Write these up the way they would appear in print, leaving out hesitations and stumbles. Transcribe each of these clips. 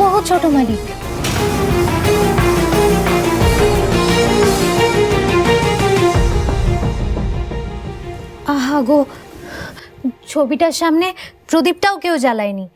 বহু ছোট মালিক। আহা গো, ছবিটার সামনে প্রদীপটাও কেউ জ্বালায়নি।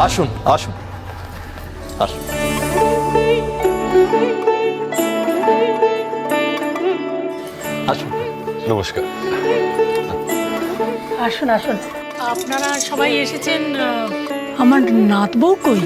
আসুন আসুন আসুন। আসুন, নমস্কার। আসুন আসুন, আপনারা সবাই এসেছেন। আমার নাত বউ কই?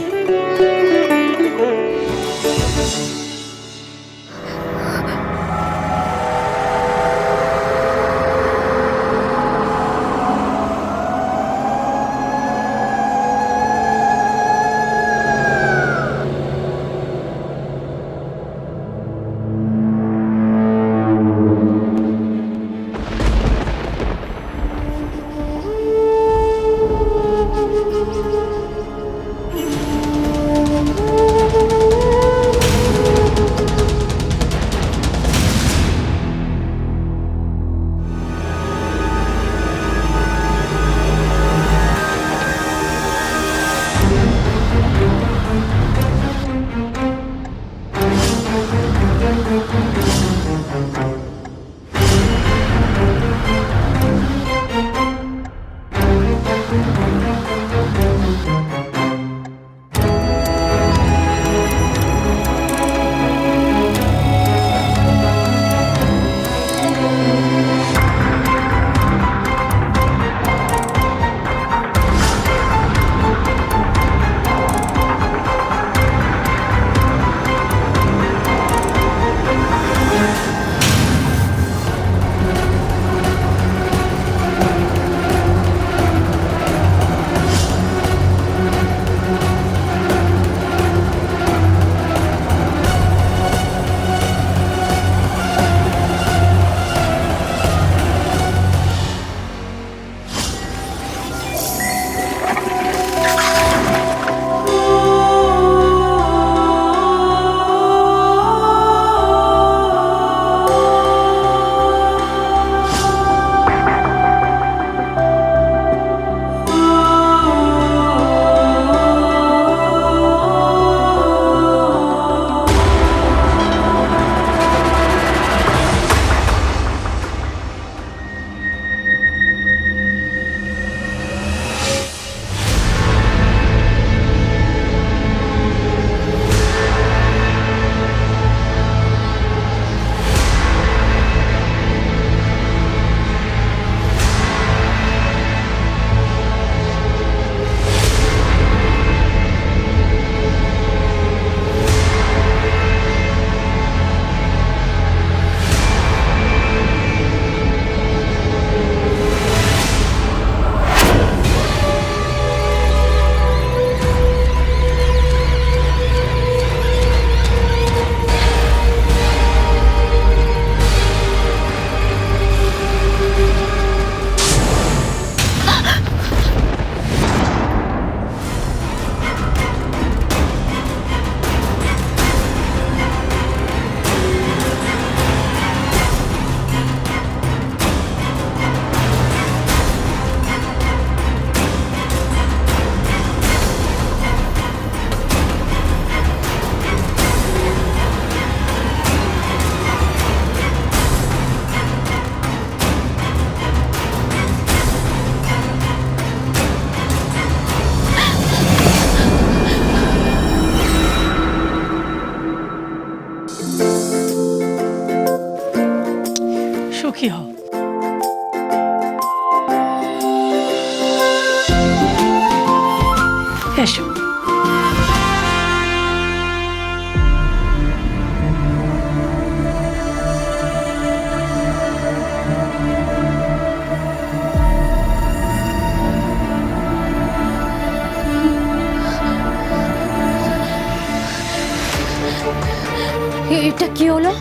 এটা কি হলো?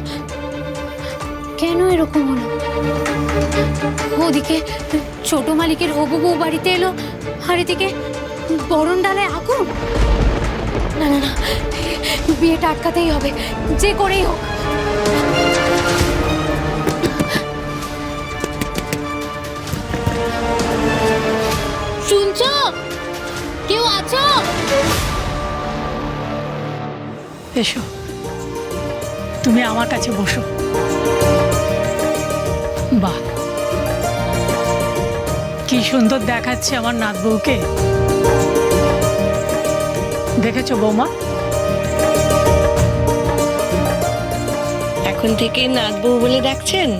কেন এরকম হলো? ওদিকে ছোট মালিকের হবু বউ বাড়িতে এলো, আর এদিকে বরণ ডালায় আগুন। না না না, বিয়েটা আটকাতেই হবে, যে করেই হোক। শুনছো? কেউ আছো? এসো, তুমি আমার কাছে বসো। বাহ, কি সুন্দর দেখাচ্ছে আমার নাত বউকে। দেখেছো বৌমা? এখন থেকে নাত বউ বলে ডাকছেন?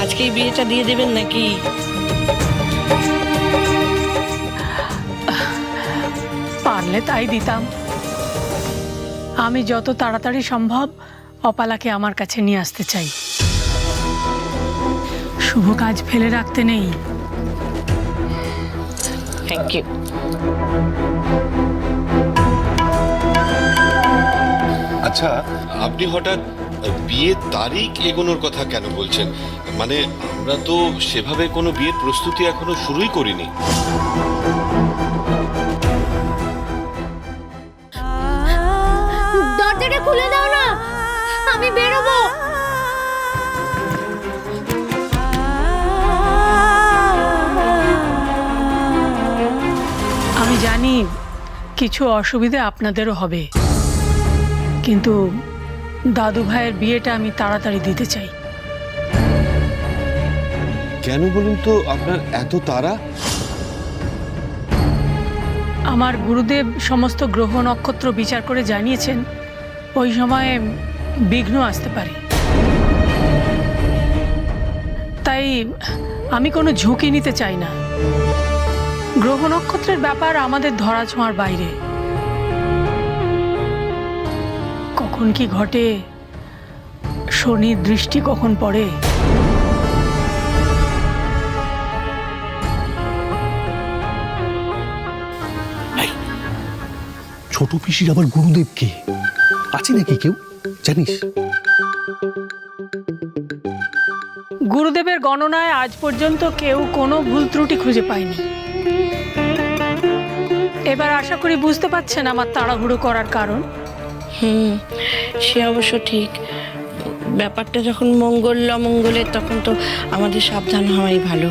আজকেই বিয়েটা দিয়ে দেবেন নাকি? পারলে তাই দিতাম। আমি যত তাড়াতাড়ি সম্ভব অপালাকে আমার কাছে নিয়ে আসতে চাই। শুভ কাজ ফেলে রাখতে নেই। Thank you. আচ্ছা, আপনি হঠাৎ বিয়ের তারিখ এগোনোর কথা কেন বলছেন? মানে আমরা তো সেভাবে কোনো বিয়ের প্রস্তুতি এখনো শুরুই করিনি। দরজাটা খুলে দাও না, আমি বেরোবো। আমি জানি কিছু অসুবিধা আপনাদেরও হবে, কিন্তু দাদু ভাইয়ের বিয়েটা আমি তাড়াতাড়ি দিতে চাই। কেন বলুন তো আপনার এত তাড়া? আমার গুরুদেব সমস্ত গ্রহ নক্ষত্র বিচার করে জানিয়েছেন ওই সময়ে বিঘ্ন আসতে পারে। তাই আমি কোনো ঝুঁকি নিতে চাই না। গ্রহ নক্ষত্রের ব্যাপার আমাদের ধরাছোঁয়ার বাইরে। কখন কি ঘটে, শনির দৃষ্টি কখন পড়ে। ছোট পিসির আবার গুরুদেব কে আছে নাকি কেউ জানিস? গুরুদেবের গণনায় আজ পর্যন্ত কেউ কোনো ভুল ত্রুটি খুঁজে পায়নি। এবার আশা করি বুঝতে পারছেন আমার তাড়াহুড়ো করার কারণ। সে অবশ্য ঠিক। ব্যাপারটা যখন মঙ্গল অমঙ্গলের, তখন তো আমাদের সাবধান হওয়াই ভালো।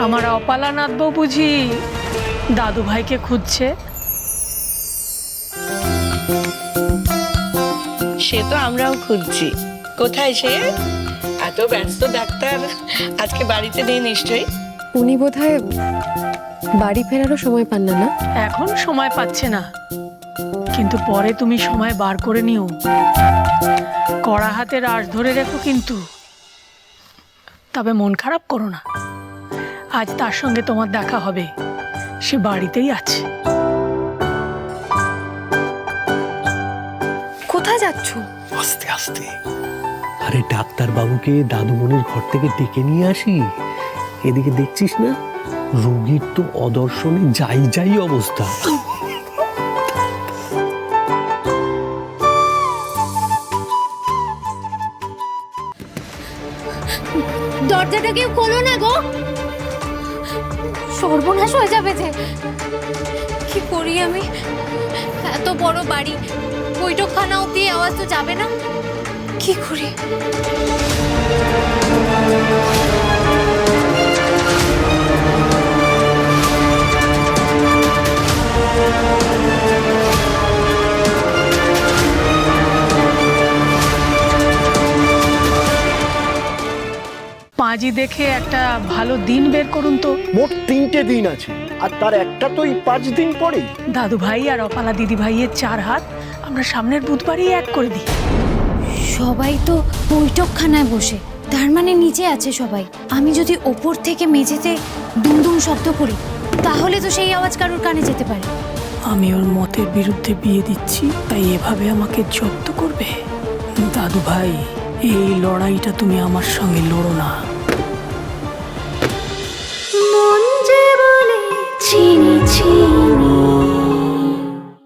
আমার অপালা নাতবো বুঝি দাদু ভাইকে খুঁজছে। সে তো আমরাও খুঁজছি। কোথায় সে? এত ব্যস্ত ডাক্তার আজকে বাড়িতে নেই নিশ্চয়ই। উনি বোধহয় বাড়ি ফেরারও সময় পান না। না, এখন সময় পাচ্ছে না, কিন্তু পরে তুমি সময় বার করে নিও। কড়া হাতে রাশ ধরে রেখো কিন্তু। তবে মন খারাপ করো না, আজ তার সঙ্গে তোমার দেখা হবে। সে বাড়িতেই আছে। কোথায় যাচ্ছ? আস্তে আস্তে। আরে ডাক্তার বাবুকে দাদুমণির ঘর থেকে ডেকে নিয়ে আসি। এদিকে দেখছিস না, রোগীর তো অদর্শনে যাই যাই অবস্থা। দরজাটা কেউ খোলো না গো, সর্বনাশ হয়ে যাবে যে। কি করি আমি? এত বড় বাড়ি, বৈঠকখানা অব্দি আওয়াজ তো যাবে না। কি করি? পাঁজি দেখে একটা ভালো দিন বের করুন তো। মোট 3টে দিন আছে, আর তার একটা তো এই 5 দিন পরেই। দাদু ভাই আর অপালা দিদি ভাইয়ের 4 হাত আমরা সামনের বুধবারই এক করে দিই। সবাই তো বৈঠকখানায় বসে, তার মানে নিচে আছে সবাই। আমি যদি ওপর থেকে মেঝেতে দুমদুম শব্দ করি, তাহলে তো সেই আওয়াজ কারোর কানে যেতে পারে। আমি ওর মতের বিরুদ্ধে বিয়ে দিচ্ছি, তাই এভাবে আমাকে জব্দ করবে? দাদু ভাই, এই লড়াইটা তুমি আমার সঙ্গে লড়ো না। মন যে বলে চিনি চিনি